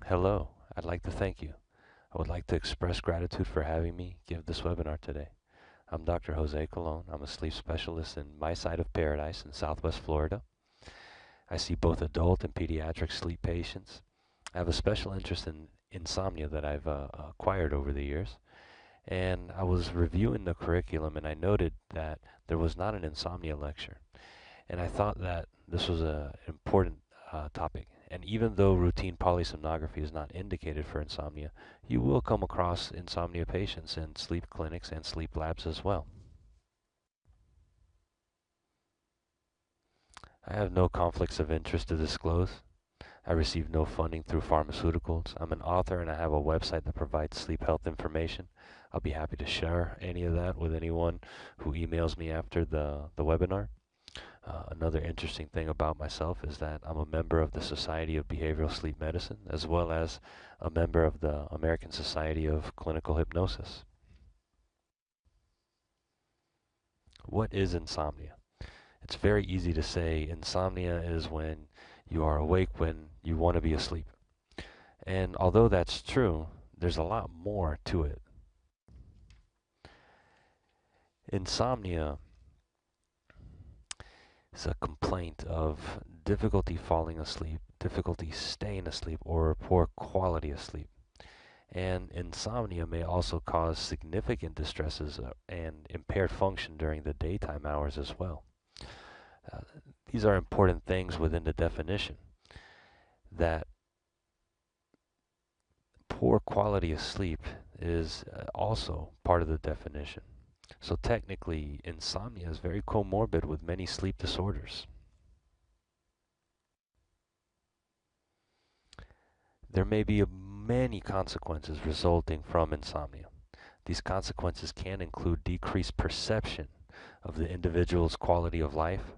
Hello, I'd like to thank you. I would like to express gratitude for having me give this webinar today. I'm Dr. Jose Colon. I'm a sleep specialist in my side of paradise in Southwest Florida. I see both adult and pediatric sleep patients. I have a special interest in insomnia that I've acquired over the years. And I was reviewing the curriculum and I noted that there was not an insomnia lecture. And I thought that this was an important topic. And even though routine polysomnography is not indicated for insomnia, you will come across insomnia patients in sleep clinics and sleep labs as well. I have no conflicts of interest to disclose. I receive no funding through pharmaceuticals. I'm an author and I have a website that provides sleep health information. I'll be happy to share any of that with anyone who emails me after the webinar. Another interesting thing about myself is that I'm a member of the Society of Behavioral Sleep Medicine, as well as a member of the American Society of Clinical Hypnosis. What is insomnia? It's very easy to say insomnia is when you are awake when you want to be asleep. And although that's true, there's a lot more to it. Insomnia is a complaint of difficulty falling asleep, difficulty staying asleep, or poor quality of sleep. And insomnia may also cause significant distresses and impaired function during the daytime hours as well. Uh, these are important things within the definition, that poor quality of sleep is also part of the definition. So technically, insomnia is very comorbid with many sleep disorders. There may be many consequences resulting from insomnia. These consequences can include decreased perception of the individual's quality of life.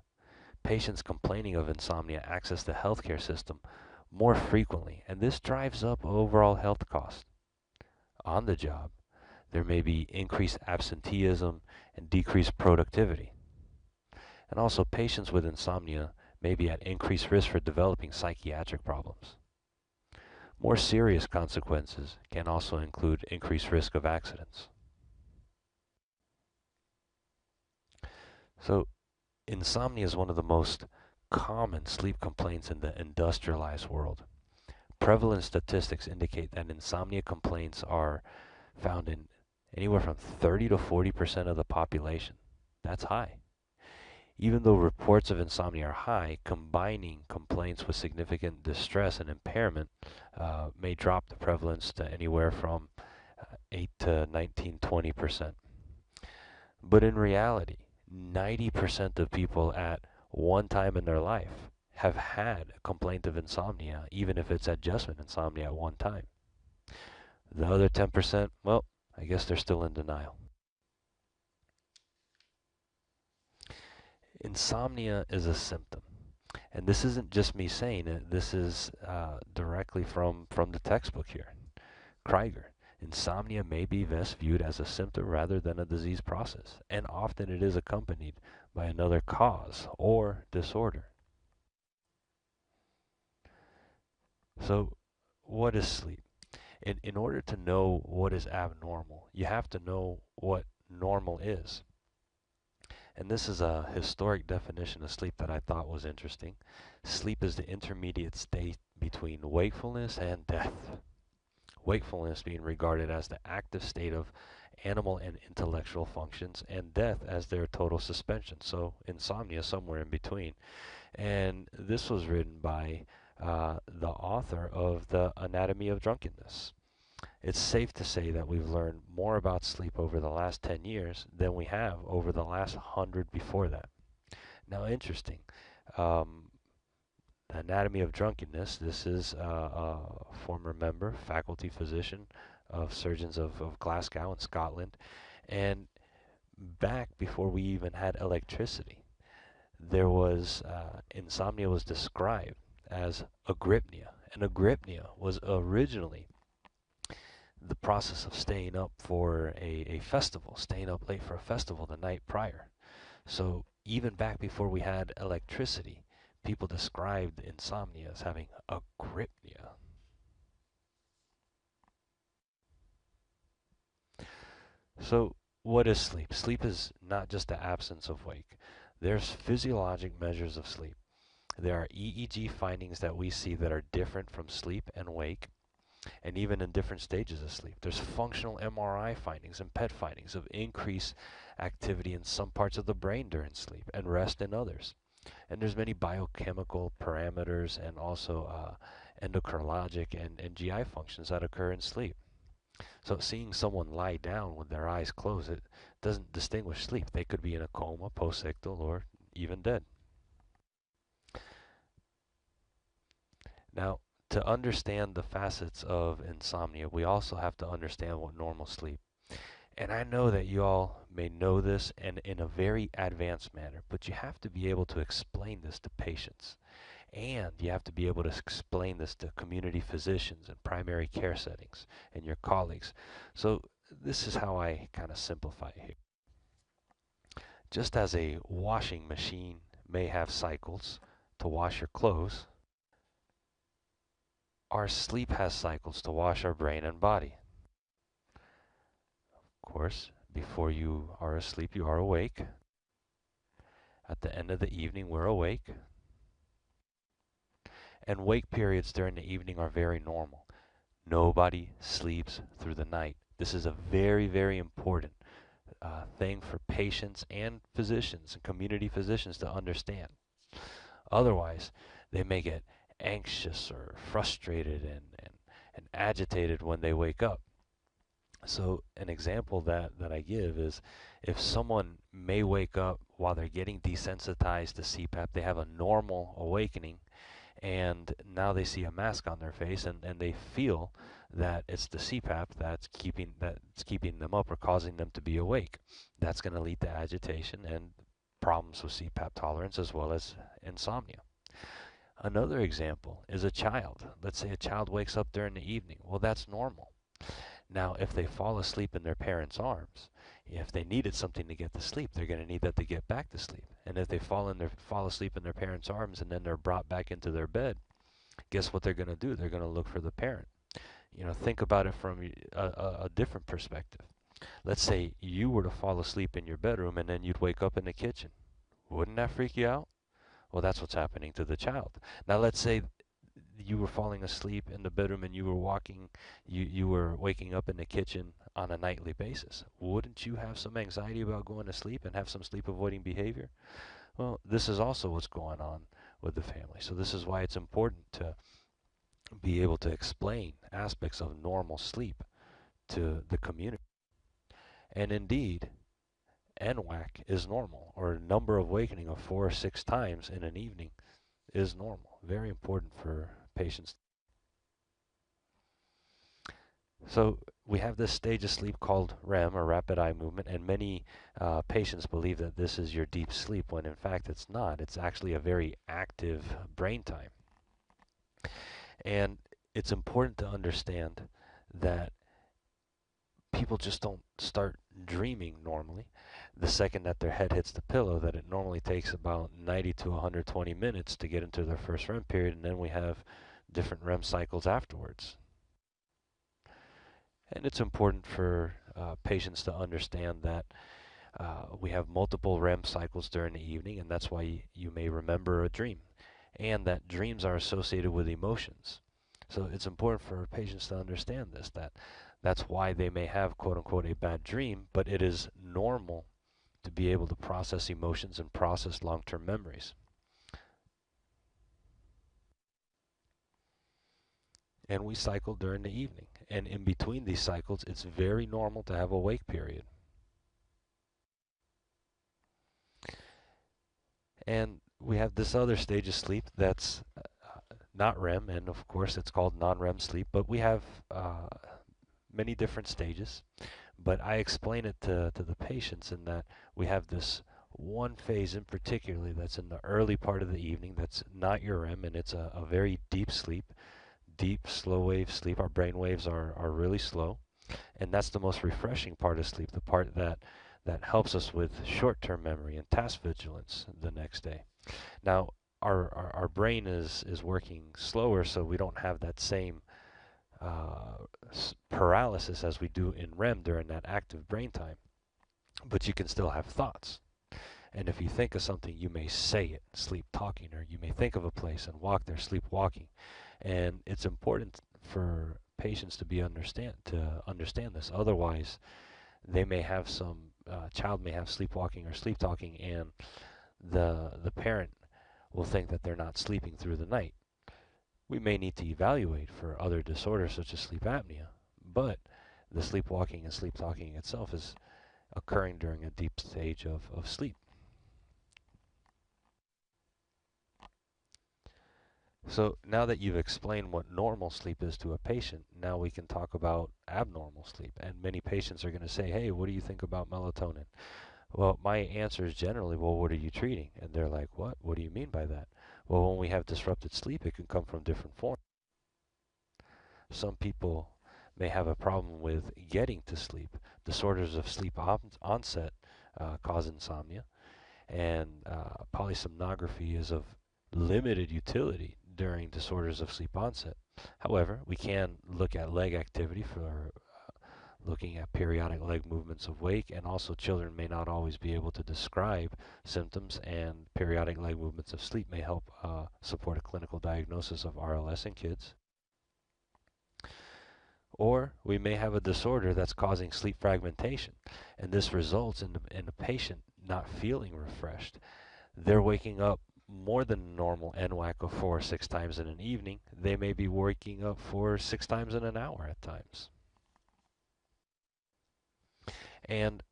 Patients complaining of insomnia access the healthcare system more frequently, and this drives up overall health costs. On the job, there may be increased absenteeism and decreased productivity. And also, patients with insomnia may be at increased risk for developing psychiatric problems. More serious consequences can also include increased risk of accidents. So, insomnia is one of the most common sleep complaints in the industrialized world. Prevalent statistics indicate that insomnia complaints are found in anywhere from 30 to 40% of the population. That's high. Even though reports of insomnia are high, combining complaints with significant distress and impairment may drop the prevalence to anywhere from 8 to 19, 20%. But in reality, 90% of people at one time in their life have had a complaint of insomnia, even if it's adjustment insomnia at one time. The other 10%, well, I guess they're still in denial. Insomnia is a symptom. And this isn't just me saying it, this is directly from the textbook here. Krieger. Insomnia may be best viewed as a symptom rather than a disease process, and often it is accompanied by another cause or disorder. So, what is sleep? In order to know what is abnormal, you have to know what normal is. And this is a historic definition of sleep that I thought was interesting. Sleep is the intermediate state between wakefulness and death. Wakefulness being regarded as the active state of animal and intellectual functions, and death as their total suspension. So insomnia somewhere in between. And this was written by the author of The Anatomy of Drunkenness. It's safe to say that we've learned more about sleep over the last 10 years than we have over the last 100 before that. Now, interesting. The Anatomy of Drunkenness, this is a former member, faculty physician of Surgeons of Glasgow in Scotland. And back before we even had electricity, there was insomnia was described as agrypnia. And agrypnia was originally the process of staying up for a festival, staying up late for a festival the night prior. So even back before we had electricity, people described insomnia as having agrypnia. So, what is sleep? Sleep is not just the absence of wake. There's physiologic measures of sleep. There are EEG findings that we see that are different from sleep and wake, and even in different stages of sleep. There's functional MRI findings and PET findings of increased activity in some parts of the brain during sleep and rest in others. And there's many biochemical parameters and also endocrinologic and GI functions that occur in sleep. So seeing someone lie down with their eyes closed, it doesn't distinguish sleep. They could be in a coma, post-ictal, or even dead. Now, to understand the facets of insomnia, we also have to understand what normal sleep. And I know that you all may know this and in a very advanced manner, but you have to be able to explain this to patients. And you have to be able to explain this to community physicians and primary care settings and your colleagues. So this is how I kind of simplify it here. Just as a washing machine may have cycles to wash your clothes, our sleep has cycles to wash our brain and body. Of course, before you are asleep, you are awake. At the end of the evening, we're awake. And wake periods during the evening are very normal. Nobody sleeps through the night. This is a very, very important thing for patients and physicians and community physicians to understand. Otherwise, they may get anxious or frustrated and agitated when they wake up. So an example that I give is if someone may wake up while they're getting desensitized to CPAP, they have a normal awakening, and now they see a mask on their face and they feel that it's the CPAP that's keeping them up or causing them to be awake. That's going to lead to agitation and problems with CPAP tolerance as well as insomnia. Another example is a child. Let's say a child wakes up during the evening. Well, that's normal. Now, if they fall asleep in their parents' arms, if they needed something to get to sleep, they're going to need that to get back to sleep. And if they fall asleep in their parents' arms and then they're brought back into their bed, guess what they're going to do? They're going to look for the parent. Think about it from a different perspective. Let's say you were to fall asleep in your bedroom and then you'd wake up in the kitchen. Wouldn't that freak you out? Well, that's what's happening to the child. Now, let's say you were falling asleep in the bedroom and you were waking up in the kitchen on a nightly basis. Wouldn't you have some anxiety about going to sleep and have some sleep avoiding behavior? Well, this is also what's going on with the family. So this is why it's important to be able to explain aspects of normal sleep to the community. And indeed, NWAC is normal, or a number of awakening of 4 or 6 times in an evening is normal. Very important for patients. So we have this stage of sleep called REM, or rapid eye movement, and many patients believe that this is your deep sleep when in fact it's not. It's actually a very active brain time. And it's important to understand that people just don't start dreaming normally the second that their head hits the pillow, that it normally takes about 90 to 120 minutes to get into their first REM period, and then we have different REM cycles afterwards. And it's important for patients to understand that we have multiple REM cycles during the evening, and that's why you may remember a dream, and that dreams are associated with emotions. So it's important for patients to understand this, that's why they may have quote unquote a bad dream, but it is normal to be able to process emotions and process long-term memories. And we cycle during the evening. And in between these cycles, it's very normal to have a wake period. And we have this other stage of sleep that's not REM, and of course it's called non-REM sleep, but we have many different stages. But I explain it to the patients in that we have this one phase in particular that's in the early part of the evening that's not your REM, and it's a very deep sleep, deep, slow wave sleep. Our brain waves are really slow, and that's the most refreshing part of sleep, the part that helps us with short-term memory and task vigilance the next day. Now, our brain is working slower, so we don't have that same paralysis as we do in REM during that active brain time, but you can still have thoughts. And if you think of something, you may say it, sleep talking, or you may think of a place and walk there, sleep walking. And it's important for patients to understand this. Otherwise, they may have some child may have sleepwalking or sleep talking, and the parent will think that they're not sleeping through the night. We may need to evaluate for other disorders such as sleep apnea, but the sleepwalking and sleep talking itself is occurring during a deep stage of sleep. So now that you've explained what normal sleep is to a patient, now we can talk about abnormal sleep. And many patients are going to say, hey, what do you think about melatonin? Well, my answer is generally, well, what are you treating? And they're like, what? What do you mean by that? Well, when we have disrupted sleep, it can come from different forms. Some people may have a problem with getting to sleep. Disorders of sleep onset cause insomnia, and polysomnography is of limited utility during disorders of sleep onset. However, we can look at leg activity for looking at periodic leg movements of wake, and also children may not always be able to describe symptoms, and periodic leg movements of sleep may help support a clinical diagnosis of RLS in kids. Or we may have a disorder that's causing sleep fragmentation, and this results in the patient not feeling refreshed. They're waking up more than normal NWAC of 4 or 6 times in an evening. They may be waking up 4 or 6 times in an hour at times. And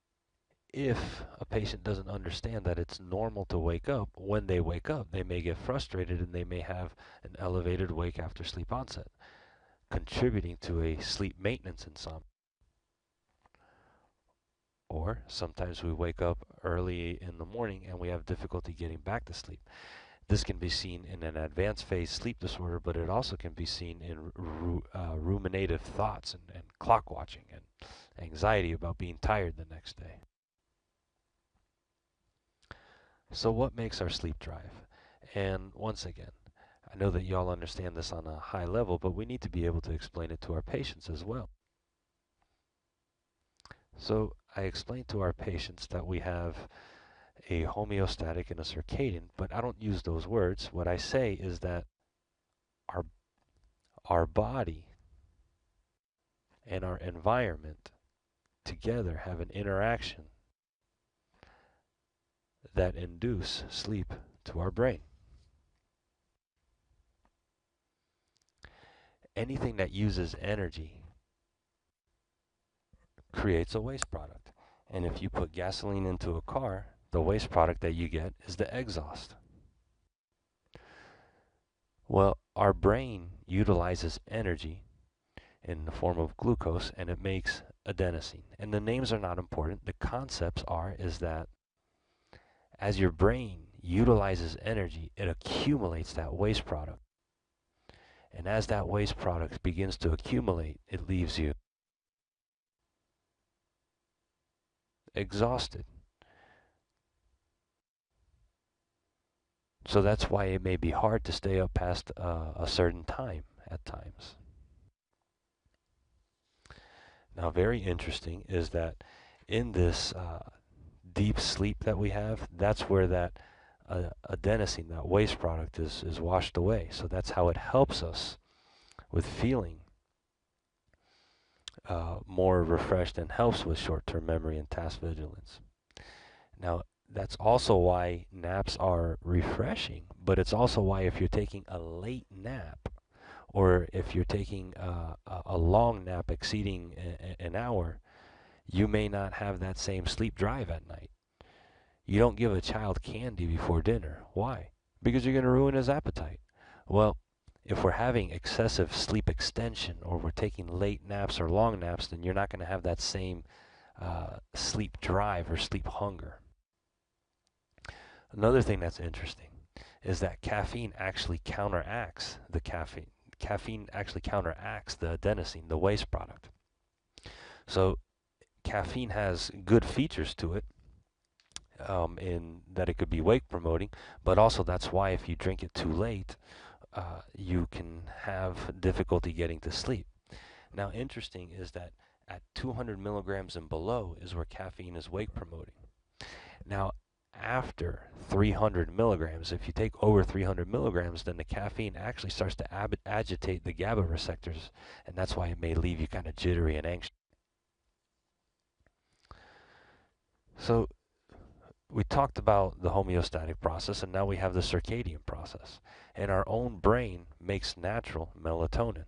if a patient doesn't understand that it's normal to wake up, when they wake up, they may get frustrated and they may have an elevated wake after sleep onset, contributing to a sleep maintenance insomnia. Or sometimes we wake up early in the morning and we have difficulty getting back to sleep. This can be seen in an advanced phase sleep disorder, but it also can be seen in ruminative thoughts and clock watching and anxiety about being tired the next day. So what makes our sleep drive? And once again, I know that y'all understand this on a high level, but we need to be able to explain it to our patients as well. So I explained to our patients that we have a homeostatic and a circadian, but I don't use those words. What I say is that our body and our environment together have an interaction that induce sleep to our brain. Anything that uses energy creates a waste product. And if you put gasoline into a car, the waste product that you get is the exhaust. Well, our brain utilizes energy in the form of glucose, and it makes adenosine. And the names are not important. The concepts is that as your brain utilizes energy, it accumulates that waste product. And as that waste product begins to accumulate, it leaves you exhausted. So that's why it may be hard to stay up past a certain time at times. Now, very interesting is that in this deep sleep that we have, that's where that adenosine, that waste product, is washed away. So that's how it helps us with feeling more refreshed and helps with short-term memory and task vigilance. Now, that's also why naps are refreshing, but it's also why if you're taking a late nap, or if you're taking a long nap exceeding an hour, you may not have that same sleep drive at night. You don't give a child candy before dinner. Why? Because you're going to ruin his appetite. Well, if we're having excessive sleep extension, or we're taking late naps or long naps, then you're not going to have that same sleep drive or sleep hunger. Another thing that's interesting is that caffeine actually counteracts the caffeine. Caffeine actually counteracts the adenosine, the waste product. So caffeine has good features to it, in that it could be wake promoting, but also that's why if you drink it too late, you can have difficulty getting to sleep. Now, interesting is that at 200 milligrams and below is where caffeine is wake promoting. Now, after 300 milligrams, if you take over 300 milligrams, then the caffeine actually starts to agitate the GABA receptors, and that's why it may leave you kind of jittery and anxious. So, we talked about the homeostatic process, and now we have the circadian process. And our own brain makes natural melatonin.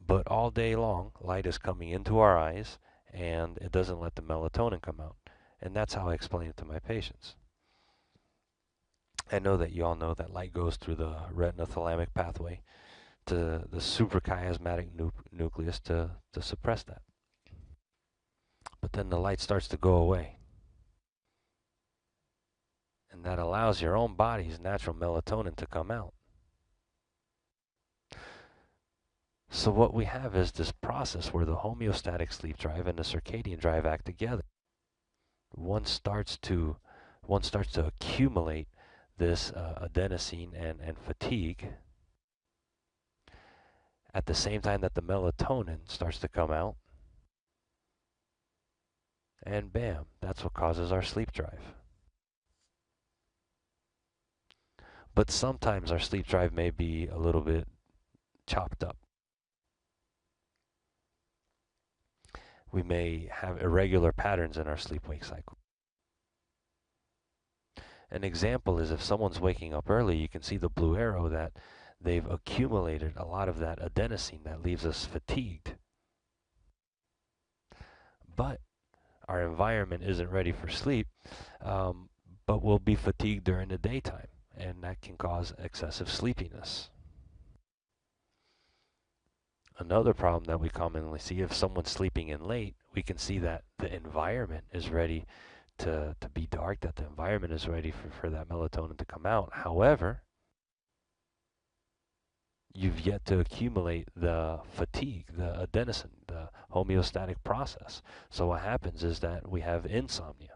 But all day long, light is coming into our eyes, and it doesn't let the melatonin come out. And that's how I explain it to my patients. I know that you all know that light goes through the retinothalamic pathway to the suprachiasmatic nucleus to suppress that. But then the light starts to go away. And that allows your own body's natural melatonin to come out. So what we have is this process where the homeostatic sleep drive and the circadian drive act together. One starts to accumulate this adenosine and fatigue at the same time that the melatonin starts to come out. And bam, that's what causes our sleep drive. But sometimes our sleep drive may be a little bit chopped up. We may have irregular patterns in our sleep-wake cycle. An example is if someone's waking up early, you can see the blue arrow that they've accumulated a lot of that adenosine that leaves us fatigued. But our environment isn't ready for sleep, but we'll be fatigued during the daytime, and that can cause excessive sleepiness. Another problem that we commonly see, if someone's sleeping in late, we can see that the environment is ready to be dark, that the environment is ready for that melatonin to come out. However, you've yet to accumulate the fatigue, the adenosine, the homeostatic process. So what happens is that we have insomnia.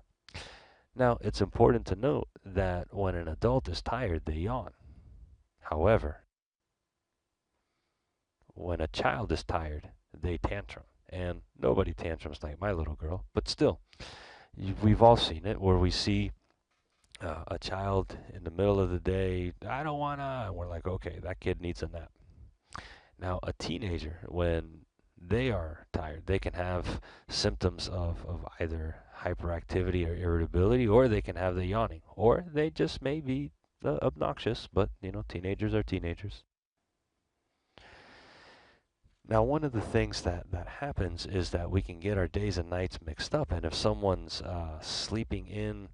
Now, it's important to note that when an adult is tired, they yawn. However, when a child is tired, they tantrum. And nobody tantrums like my little girl, but still, we've all seen it where we see a child in the middle of the day, I don't wanna, and we're like, okay, that kid needs a nap. Now, a teenager, when they are tired, they can have symptoms of either hyperactivity or irritability, or they can have the yawning, or they just may be obnoxious, but teenagers are teenagers. Now, one of the things that happens is that we can get our days and nights mixed up, and if someone's sleeping in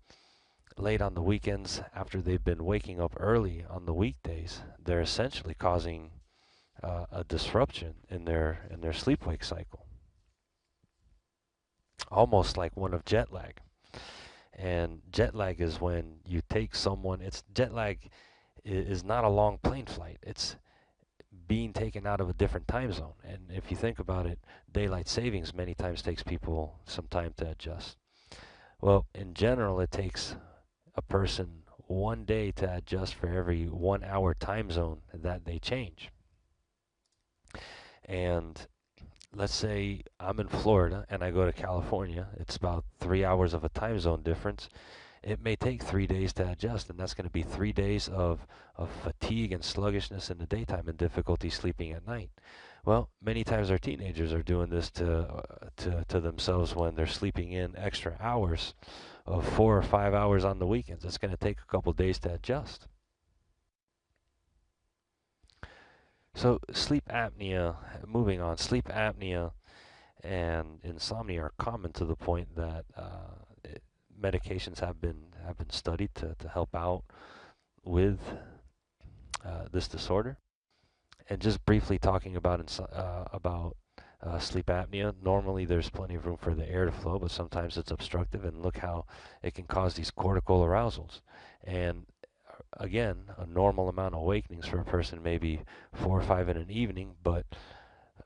late on the weekends after they've been waking up early on the weekdays, they're essentially causing a disruption in their sleep-wake cycle, almost like one of jet lag. And jet lag is when you take someone. It's jet lag is not a long plane flight. It's being taken out of a different time zone. And if you think about it, daylight savings many times takes people some time to adjust. Well, in general, it takes a person 1 day to adjust for every 1 hour time zone that they change. And let's say I'm in Florida and I go to California, it's about 3 hours of a time zone difference. It may take 3 days to adjust, and that's going to be 3 days of fatigue and sluggishness in the daytime and difficulty sleeping at night. Well, many times our teenagers are doing this to themselves when they're sleeping in extra hours of 4 or 5 hours on the weekends. It's going to take a couple days to adjust. So sleep apnea, moving on, sleep apnea and insomnia are common to the point that medications have been studied to help out with this disorder. And just briefly talking about sleep apnea, normally there's plenty of room for the air to flow, but sometimes it's obstructive, and look how it can cause these cortical arousals. And again, a normal amount of awakenings for a person may be 4 or 5 in an evening, but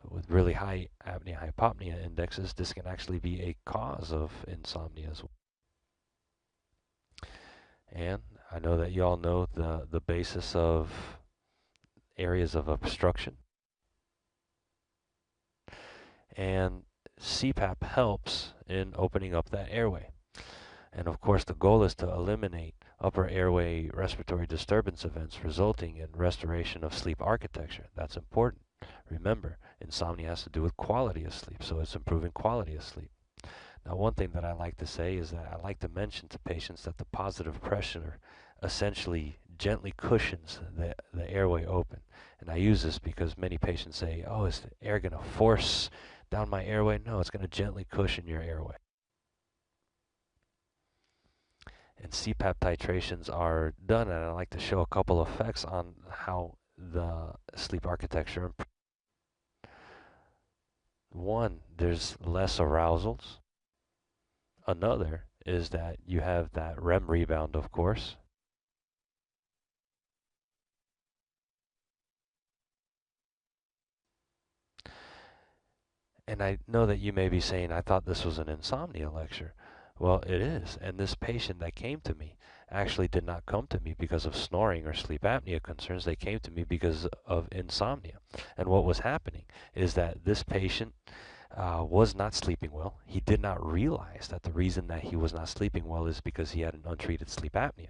with really high apnea-hypopnea indexes, this can actually be a cause of insomnia as well. And I know that you all know the basis of areas of obstruction. And CPAP helps in opening up that airway. And of course, the goal is to eliminate upper airway respiratory disturbance events resulting in restoration of sleep architecture. That's important. Remember, insomnia has to do with quality of sleep, so it's improving quality of sleep. Now, one thing that I like to say is that I like to mention to patients that the positive pressure essentially gently cushions the airway open. And I use this because many patients say, oh, is the air going to force down my airway? No, it's going to gently cushion your airway. And CPAP titrations are done, and I like to show a couple effects on how the sleep architecture improves. One, there's less arousals. Another is that you have that REM rebound, of course. And I know that you may be saying, I thought this was an insomnia lecture. Well, it is. And this patient that came to me actually did not come to me because of snoring or sleep apnea concerns. They came to me because of insomnia. And what was happening is that this patient was not sleeping well. He did not realize that the reason that he was not sleeping well is because he had an untreated sleep apnea.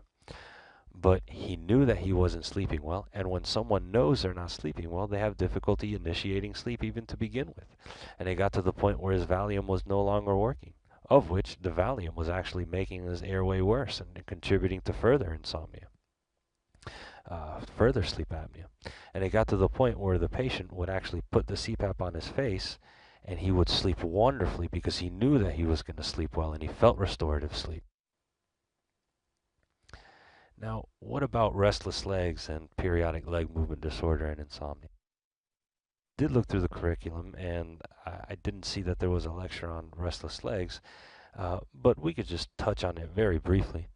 But he knew that he wasn't sleeping well, and when someone knows they're not sleeping well, they have difficulty initiating sleep even to begin with. And it got to the point where his Valium was no longer working, of which the Valium was actually making his airway worse and contributing to further insomnia, further sleep apnea. And it got to the point where the patient would actually put the CPAP on his face and he would sleep wonderfully because he knew that he was going to sleep well and he felt restorative sleep. Now, what about restless legs and periodic leg movement disorder and insomnia? I did look through the curriculum and I didn't see that there was a lecture on restless legs, but we could just touch on it very briefly.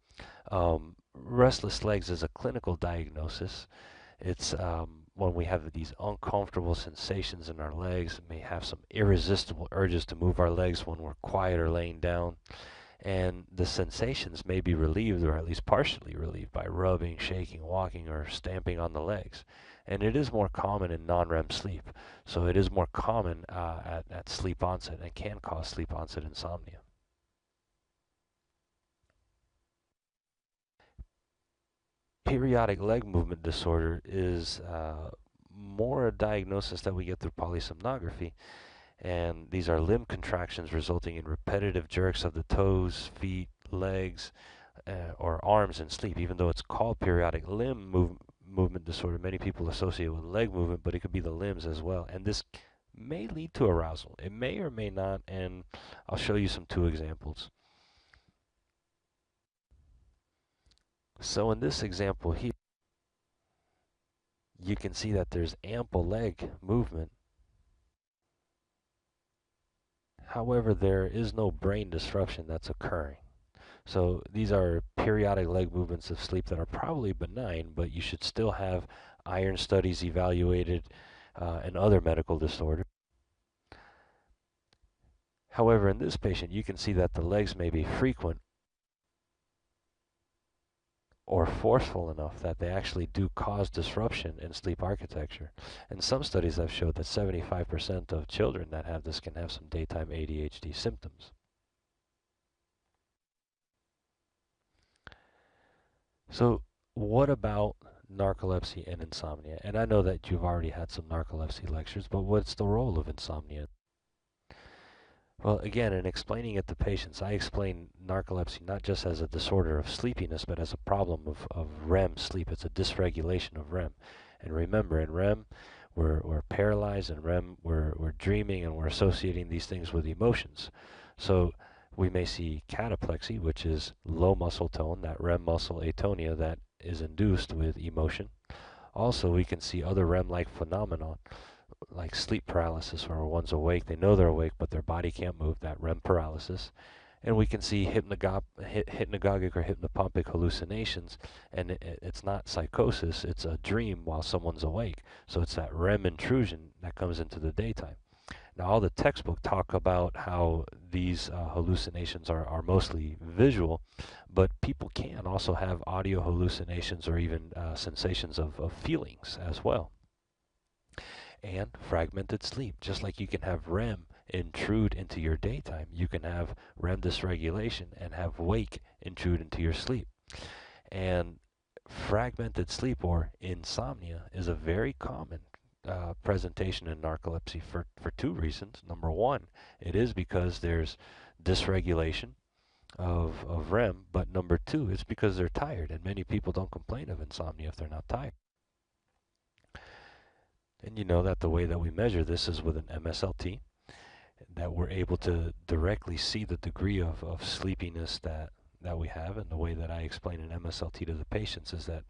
Restless legs is a clinical diagnosis. It's when we have these uncomfortable sensations in our legs, may have some irresistible urges to move our legs when we're quiet or laying down. And the sensations may be relieved or at least partially relieved by rubbing, shaking, walking, or stamping on the legs. And it is more common in non-REM sleep. So it is more common at sleep onset and can cause sleep onset insomnia. Periodic leg movement disorder is more a diagnosis that we get through polysomnography. And these are limb contractions resulting in repetitive jerks of the toes, feet, legs, or arms in sleep. Even though it's called periodic limb movement disorder, many people associate it with leg movement, but it could be the limbs as well. And this may lead to arousal. It may or may not, and I'll show you some two examples. So in this example here, you can see that there's ample leg movement. However, there is no brain disruption that's occurring. So these are periodic leg movements of sleep that are probably benign, but you should still have iron studies evaluated and other medical disorders. However, in this patient, you can see that the legs may be frequent or forceful enough that they actually do cause disruption in sleep architecture. And some studies have showed that 75% of children that have this can have some daytime ADHD symptoms. So what about narcolepsy and insomnia? And I know that you've already had some narcolepsy lectures, but what's the role of insomnia? Well, again, in explaining it to patients, I explain narcolepsy not just as a disorder of sleepiness, but as a problem of REM sleep. It's a dysregulation of REM. And remember, in REM, we're paralyzed, and REM, we're dreaming, and we're associating these things with emotions. So we may see cataplexy, which is low muscle tone, that REM muscle atonia that is induced with emotion. Also, we can see other REM-like phenomena like sleep paralysis, where one's awake, they know they're awake, but their body can't move, that REM paralysis. And we can see hypnagogic or hypnopompic hallucinations, and it's not psychosis, it's a dream while someone's awake. So it's that REM intrusion that comes into the daytime. Now, all the textbook talk about how these hallucinations are mostly visual, but people can also have audio hallucinations or even sensations of feelings as well. And fragmented sleep, just like you can have REM intrude into your daytime. You can have REM dysregulation and have wake intrude into your sleep. And fragmented sleep or insomnia is a very common presentation in narcolepsy for two reasons. Number one, it is because there's dysregulation of REM, but number two, it's because they're tired, and many people don't complain of insomnia if they're not tired. And you know that the way that we measure this is with an MSLT, that we're able to directly see the degree of sleepiness that we have. And the way that I explain an MSLT to the patients is that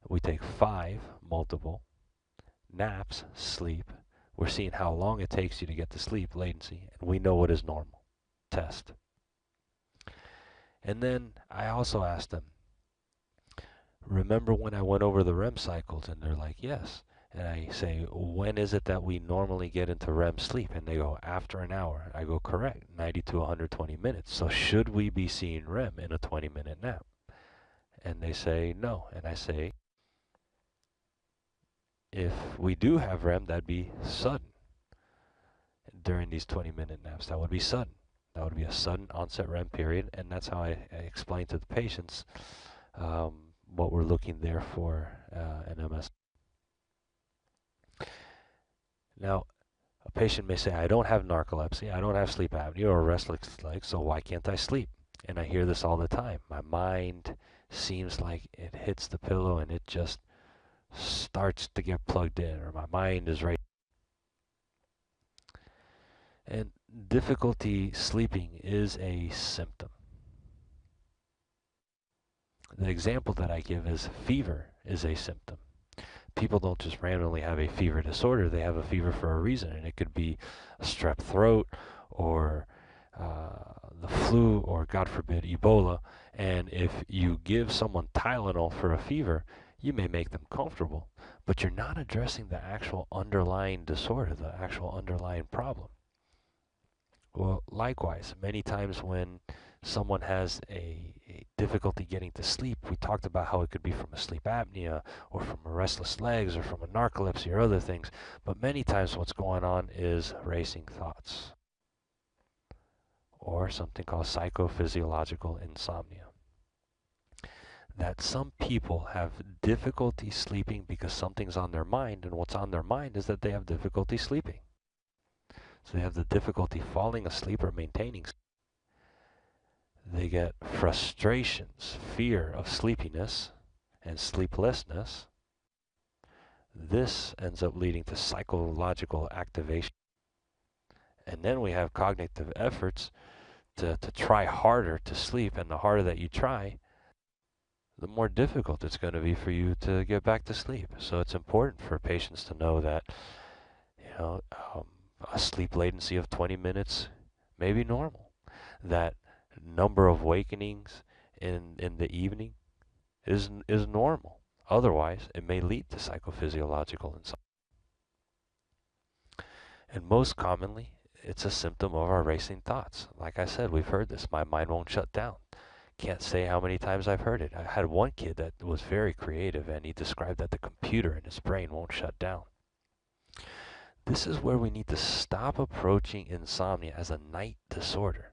we take 5 multiple naps, sleep. We're seeing how long it takes you to get to sleep, latency, and we know what is normal. Test. And then I also asked them, remember when I went over the REM cycles? And they're like, yes. And I say, when is it that we normally get into REM sleep? And they go, after an hour. I go, correct, 90 to 120 minutes. So should we be seeing REM in a 20-minute nap? And they say, no. And I say, if we do have REM, that'd be sudden. During these 20-minute naps, that would be sudden. That would be a sudden onset REM period, and that's how I explain to the patients what we're looking there for an MS. Now, a patient may say, I don't have narcolepsy, I don't have sleep apnea or restless legs, so why can't I sleep? And I hear this all the time. My mind seems like it hits the pillow and it just starts to get plugged in, or my mind is right. And difficulty sleeping is a symptom. The example that I give is fever is a symptom. People don't just randomly have a fever disorder. They have a fever for a reason, and it could be a strep throat or the flu or, God forbid, Ebola. And if you give someone Tylenol for a fever, you may make them comfortable, but you're not addressing the actual underlying disorder, the actual underlying problem. Well, likewise, many times when someone has a difficulty getting to sleep, we talked about how it could be from a sleep apnea or from a restless legs or from a narcolepsy or other things, but many times what's going on is racing thoughts or something called psychophysiological insomnia. That some people have difficulty sleeping because something's on their mind, and what's on their mind is that they have difficulty sleeping. So they have the difficulty falling asleep or maintaining sleep. They get frustrations, fear of sleepiness and sleeplessness. This ends up leading to psychological activation. And then we have cognitive efforts to try harder to sleep, and the harder that you try, the more difficult it's going to be for you to get back to sleep. So it's important for patients to know that, a sleep latency of 20 minutes may be normal. That number of awakenings in the evening is normal. Otherwise, it may lead to psychophysiological insomnia. And most commonly, it's a symptom of our racing thoughts. Like I said, we've heard this. My mind won't shut down. Can't say how many times I've heard it. I had one kid that was very creative, and he described that the computer in his brain won't shut down. This is where we need to stop approaching insomnia as a night disorder.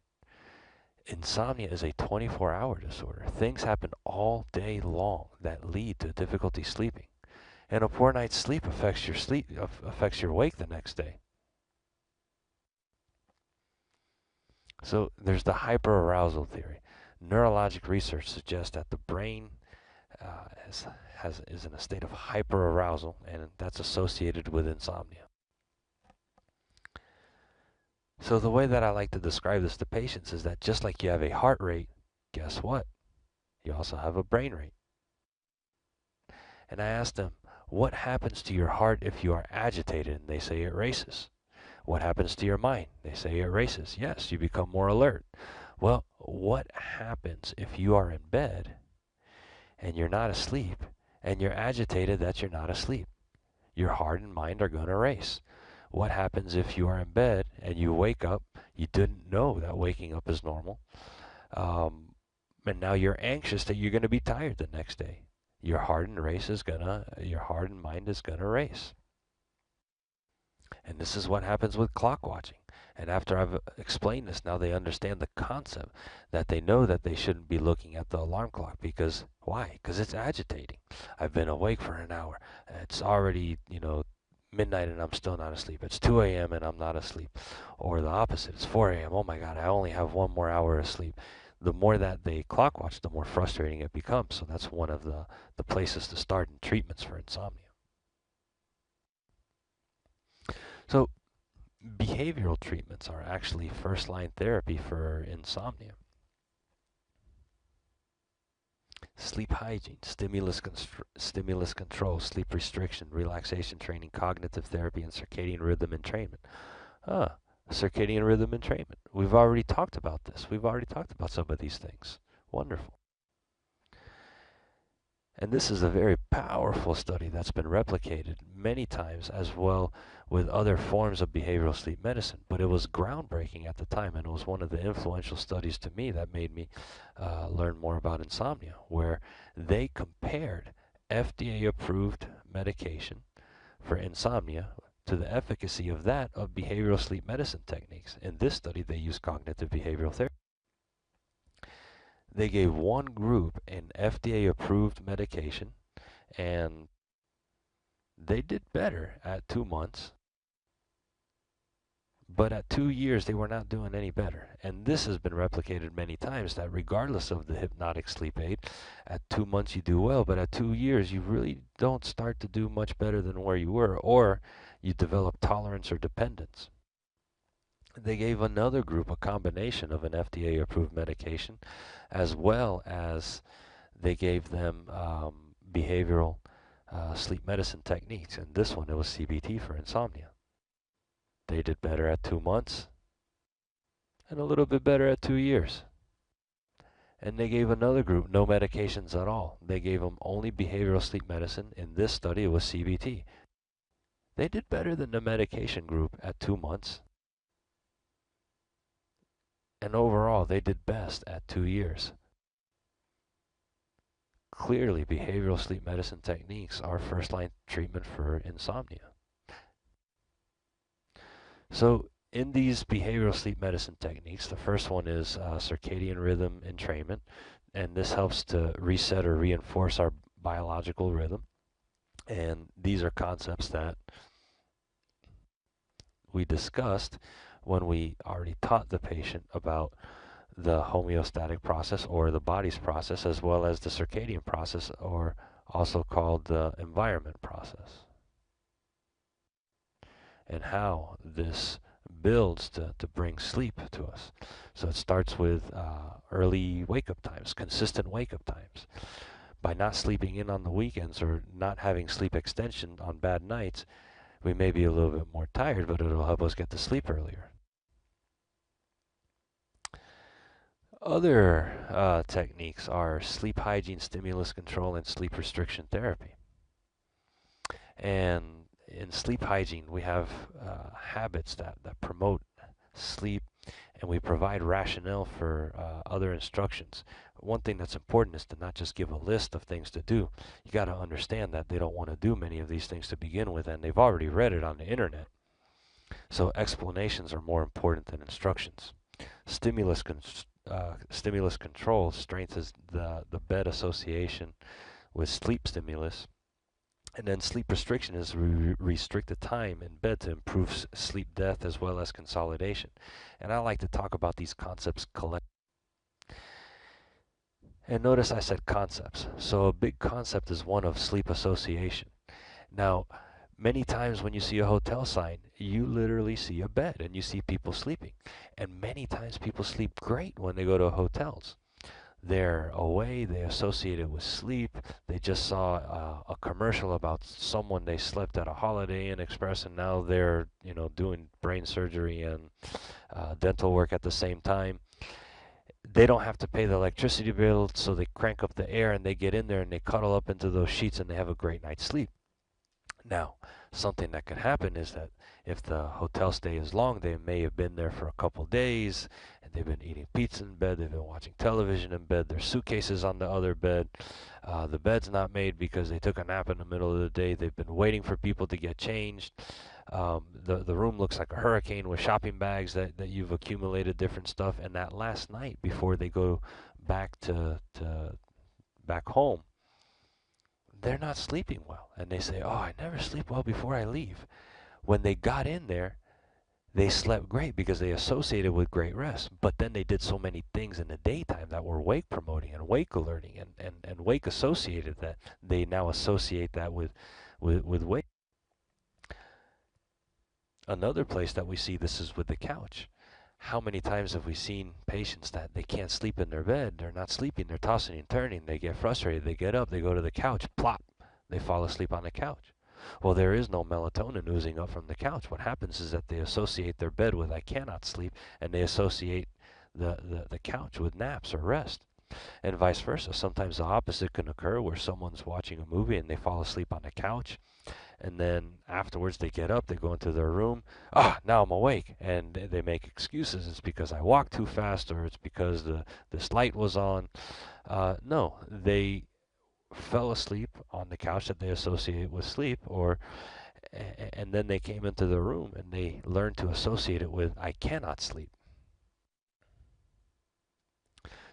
Insomnia is a 24-hour disorder. Things happen all day long that lead to difficulty sleeping. And a poor night's sleep affects your wake the next day. So there's the hyperarousal theory. Neurologic research suggests that the brain is in a state of hyperarousal, and that's associated with insomnia. So the way that I like to describe this to patients is that just like you have a heart rate, guess what? You also have a brain rate. And I ask them, what happens to your heart if you are agitated? And they say it races. What happens to your mind? They say it races. Yes, you become more alert. Well, what happens if you are in bed and you're not asleep and you're agitated that you're not asleep? Your heart and mind are going to race. What happens if you are in bed and you wake up, you didn't know that waking up is normal, and now you're anxious that you're going to be tired the next day? Your heart and mind is going to race. And this is what happens with clock watching. And after I've explained this, now they understand the concept that they know that they shouldn't be looking at the alarm clock because why? Because it's agitating. I've been awake for an hour. It's already, midnight and I'm still not asleep. It's 2 a.m. and I'm not asleep. Or the opposite, it's 4 a.m. Oh my God, I only have one more hour of sleep. The more that they clock watch, the more frustrating it becomes. So that's one of the places to start in treatments for insomnia. So behavioral treatments are actually first line therapy for insomnia. Sleep hygiene, stimulus control, sleep restriction, relaxation training, cognitive therapy, and circadian rhythm entrainment. Ah, circadian rhythm entrainment. We've already talked about this. We've already talked about some of these things. Wonderful. And this is a very powerful study that's been replicated many times as well with other forms of behavioral sleep medicine. But it was groundbreaking at the time, and it was one of the influential studies to me that made me learn more about insomnia, where they compared FDA-approved medication for insomnia to the efficacy of that of behavioral sleep medicine techniques. In this study, they used cognitive behavioral therapy. They gave one group an FDA-approved medication, and they did better at 2 months, but at 2 years they were not doing any better. And this has been replicated many times that regardless of the hypnotic sleep aid, at 2 months you do well, but at 2 years you really don't start to do much better than where you were, or you develop tolerance or dependence. They gave another group a combination of an FDA-approved medication as well as they gave them behavioral sleep medicine techniques. And this one, it was CBT for insomnia. They did better at 2 months and a little bit better at 2 years. And they gave another group no medications at all. They gave them only behavioral sleep medicine. In this study, it was CBT. They did better than the medication group at 2 months. And overall, they did best at 2 years. Clearly, behavioral sleep medicine techniques are first-line treatment for insomnia. So in these behavioral sleep medicine techniques, the first one is circadian rhythm entrainment, and this helps to reset or reinforce our biological rhythm. And these are concepts that we discussed when we already taught the patient about the homeostatic process or the body's process, as well as the circadian process, or also called the environment process, and how this builds to bring sleep to us. So it starts with early wake-up times, consistent wake-up times. By not sleeping in on the weekends or not having sleep extension on bad nights, we may be a little bit more tired, but it'll help us get to sleep earlier. Other techniques are sleep hygiene, stimulus control, and sleep restriction therapy. And in sleep hygiene, we have habits that promote sleep, and we provide rationale for other instructions. One thing that's important is to not just give a list of things to do. You got to understand that they don't want to do many of these things to begin with, and they've already read it on the internet. So explanations are more important than instructions. Stimulus control strengthens the bed association with sleep stimulus. And then sleep restriction is restrict the time in bed to improve sleep depth as well as consolidation. And I like to talk about these concepts collectively. And notice I said concepts. So a big concept is one of sleep association. Now, many times when you see a hotel sign, you literally see a bed and you see people sleeping. And many times people sleep great when they go to hotels. They're away, they associate it with sleep. They just saw a commercial about someone they slept at a Holiday Inn Express, and now they're doing brain surgery and dental work at the same time. They don't have to pay the electricity bill, so they crank up the air and they get in there and they cuddle up into those sheets and they have a great night's sleep. Now, something that could happen is that if the hotel stay is long, they may have been there for a couple days, and they've been eating pizza in bed, they've been watching television in bed, their suitcases on the other bed, the bed's not made because they took a nap in the middle of the day, they've been waiting for people to get changed, The room looks like a hurricane with shopping bags that you've accumulated different stuff. And that last night before they go back to back home, they're not sleeping well. And they say, "Oh, I never sleep well before I leave." When they got in there, they slept great because they associated with great rest. But then they did so many things in the daytime that were wake promoting and wake alerting and wake associated that they now associate that with wake. Another place that we see this is with the couch. How many times have we seen patients that they can't sleep in their bed? They're not sleeping, they're tossing and turning, they get frustrated, they get up, they go to the couch, plop, they fall asleep on the couch. Well, there is no melatonin oozing up from the couch. What happens is that they associate their bed with I cannot sleep, and they associate the couch with naps or rest. And vice versa. Sometimes the opposite can occur where someone's watching a movie and they fall asleep on the couch, and then afterwards they get up, they go into their room. Now I'm awake, and they make excuses. It's because I walked too fast, or it's because this light was on. No, they fell asleep on the couch that they associate with sleep, and then they came into the room and they learned to associate it with I cannot sleep.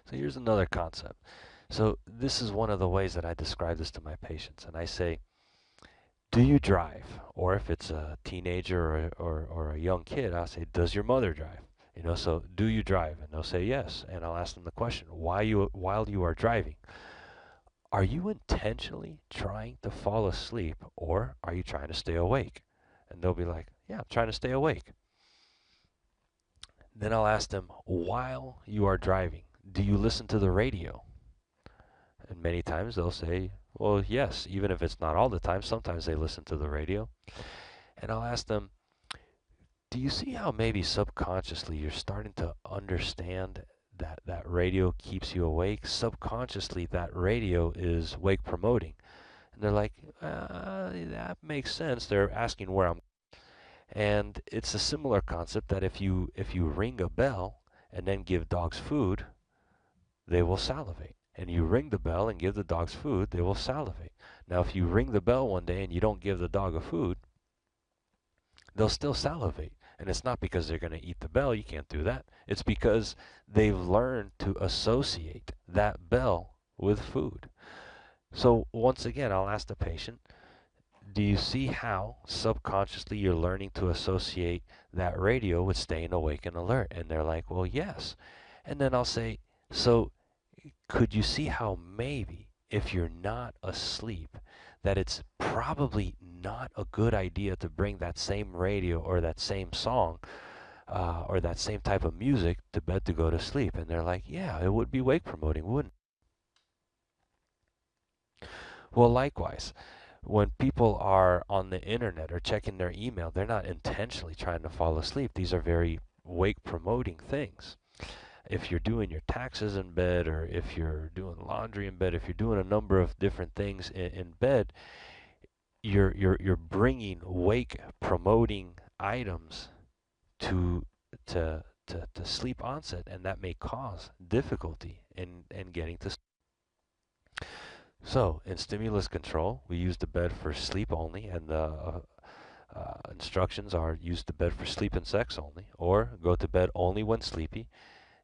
So here's another concept. So this is one of the ways that I describe this to my patients, and I say, do you drive? Or if it's a teenager or a young kid, I'll say, does your mother drive? So do you drive? And they'll say yes. And I'll ask them the question, while you are driving, are you intentionally trying to fall asleep or are you trying to stay awake? And they'll be like, yeah, I'm trying to stay awake. Then I'll ask them, while you are driving, do you listen to the radio? And many times they'll say, well, yes, even if it's not all the time, sometimes they listen to the radio. And I'll ask them, do you see how maybe subconsciously you're starting to understand that radio keeps you awake? Subconsciously, that radio is wake promoting. And they're like, that makes sense. They're asking where I'm. And it's a similar concept that if you ring a bell and then give dogs food, they will salivate. And you ring the bell and give the dogs food, they will salivate. Now, if you ring the bell one day and you don't give the dog a food, they'll still salivate. And it's not because they're going to eat the bell, you can't do that. It's because they've learned to associate that bell with food. So once again, I'll ask the patient, do you see how subconsciously you're learning to associate that radio with staying awake and alert? And they're like, well, yes. And then I'll say, so could you see how maybe if you're not asleep, that it's probably not a good idea to bring that same radio or that same song or that same type of music to bed to go to sleep? And they're like, yeah, it would be wake promoting, wouldn't it? Well, likewise, when people are on the internet or checking their email, they're not intentionally trying to fall asleep. These are very wake promoting things. If you're doing your taxes in bed, or if you're doing laundry in bed, if you're doing a number of different things in bed, you're bringing wake promoting items to to sleep onset, and that may cause difficulty in getting to sleep. So in stimulus control, we use the bed for sleep only, and the instructions are use the bed for sleep and sex only, or go to bed only when sleepy,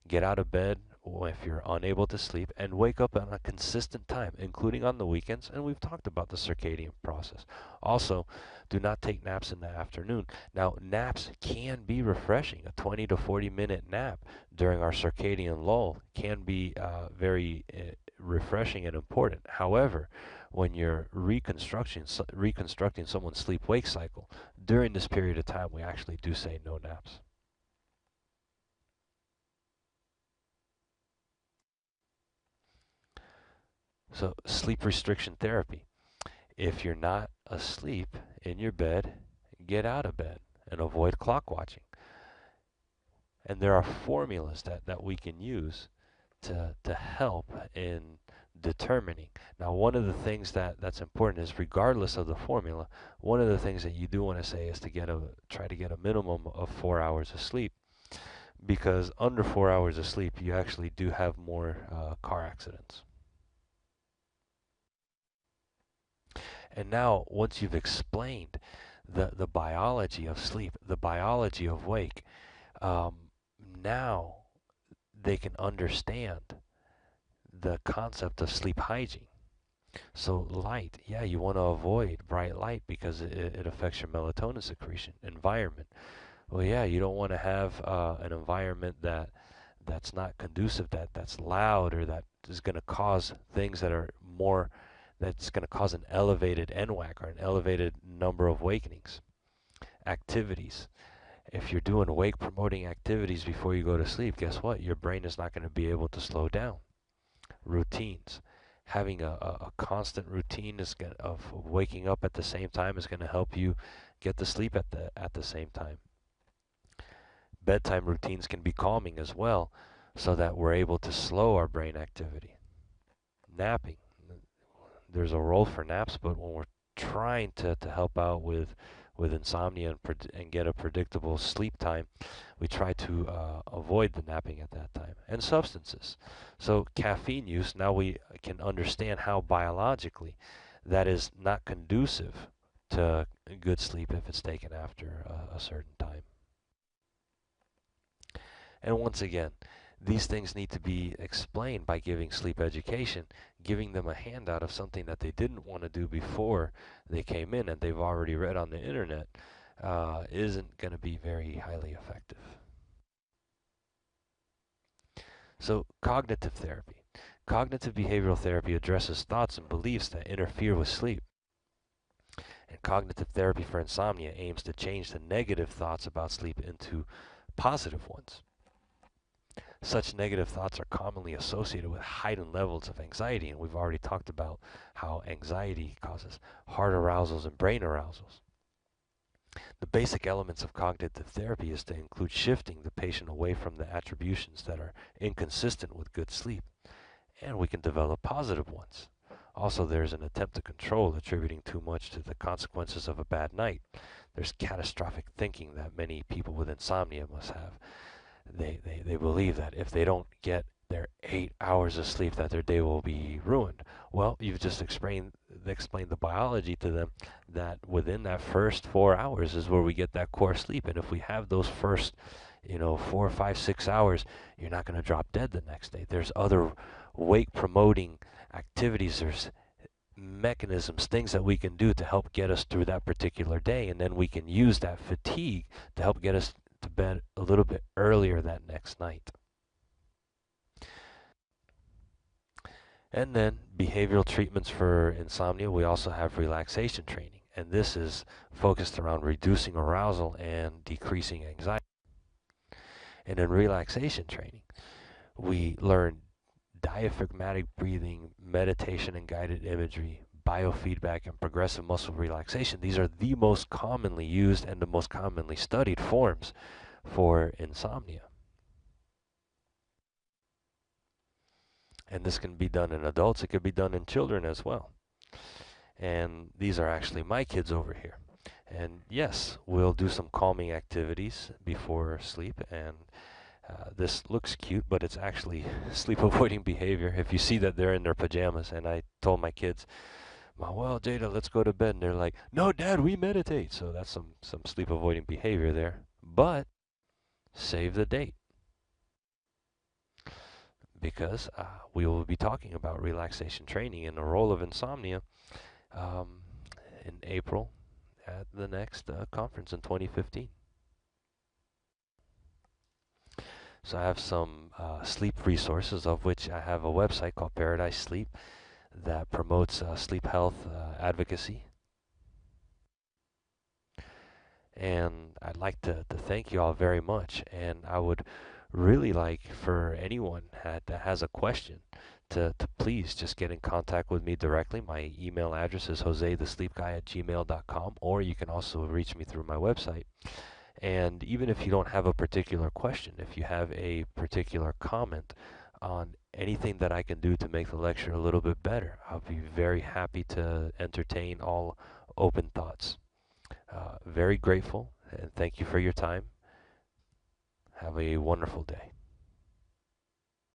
get out of bed if you're unable to sleep, and wake up on a consistent time, including on the weekends. And we've talked about the circadian process. Also, do not take naps in the afternoon. Now, naps can be refreshing. A 20 to 40-minute nap during our circadian lull can be very refreshing and important. However, when you're reconstructing someone's sleep-wake cycle, during this period of time, we actually do say no naps. So, sleep restriction therapy. If you're not asleep in your bed, get out of bed and avoid clock watching. And there are formulas that we can use to help in determining. Now, one of the things that's important is, regardless of the formula, one of the things that you do want to say is to try to get a minimum of 4 hours of sleep, because under 4 hours of sleep, you actually do have more car accidents. And now, once you've explained the biology of sleep, the biology of wake. Um, Now they can understand the concept of sleep hygiene. So light, yeah, you want to avoid bright light because it affects your melatonin secretion. Environment, well, yeah, you don't want to have an environment that's not conducive, that's loud, or that is going to cause things that are more, that's going to cause an elevated NWAC or an elevated number of awakenings. Activities. If you're doing wake promoting activities before you go to sleep, guess what? Your brain is not going to be able to slow down. Routines. Having a constant routine of waking up at the same time is going to help you get to sleep at the same time. Bedtime routines can be calming as well, so that we're able to slow our brain activity. Napping. There's a role for naps, but when we're trying to help out with insomnia and get a predictable sleep time, we try to avoid the napping at that time. And substances. So caffeine use, now we can understand how biologically that is not conducive to good sleep if it's taken after a certain time. And once again, these things need to be explained by giving sleep education, giving them a handout of something that they didn't want to do before they came in and they've already read on the internet, isn't going to be very highly effective. So, cognitive therapy. Cognitive behavioral therapy addresses thoughts and beliefs that interfere with sleep. And cognitive therapy for insomnia aims to change the negative thoughts about sleep into positive ones. Such negative thoughts are commonly associated with heightened levels of anxiety, and we've already talked about how anxiety causes heart arousals and brain arousals. The basic elements of cognitive therapy is to include shifting the patient away from the attributions that are inconsistent with good sleep, and we can develop positive ones. Also, there's an attempt to control attributing too much to the consequences of a bad night. There's catastrophic thinking that many people with insomnia must have. They believe that if they don't get their 8 hours of sleep that their day will be ruined. Well, you've just explained the biology to them that within that first 4 hours is where we get that core sleep. And if we have those first, 4, 5, 6 hours, you're not going to drop dead the next day. There's other wake promoting activities. There's mechanisms, things that we can do to help get us through that particular day. And then we can use that fatigue to help get us to bed a little bit earlier that next night. And then behavioral treatments for insomnia, we also have relaxation training. And this is focused around reducing arousal and decreasing anxiety. And in relaxation training, we learn diaphragmatic breathing, meditation and guided imagery, biofeedback, and progressive muscle relaxation. These are the most commonly used and the most commonly studied forms for insomnia. And this can be done in adults, it could be done in children as well. And these are actually my kids over here. And yes, we'll do some calming activities before sleep. And this looks cute, but it's actually sleep avoiding behavior. If you see that they're in their pajamas, and I told my kids, well, Jada, let's go to bed. And they're like, no, Dad, we meditate. So that's some sleep avoiding behavior there. But save the date, because we will be talking about relaxation training and the role of insomnia um, in April at the next conference in 2015. So I have some sleep resources, of which I have a website called Paradise Sleep that promotes sleep health advocacy. And I'd like to thank you all very much. And I would really like for anyone that has a question to please just get in contact with me directly. My email address is josethesleepguy@gmail.com, or you can also reach me through my website. And even if you don't have a particular question, if you have a particular comment on anything that I can do to make the lecture a little bit better, I'll be very happy to entertain all open thoughts. Very grateful, and thank you for your time. Have a wonderful day.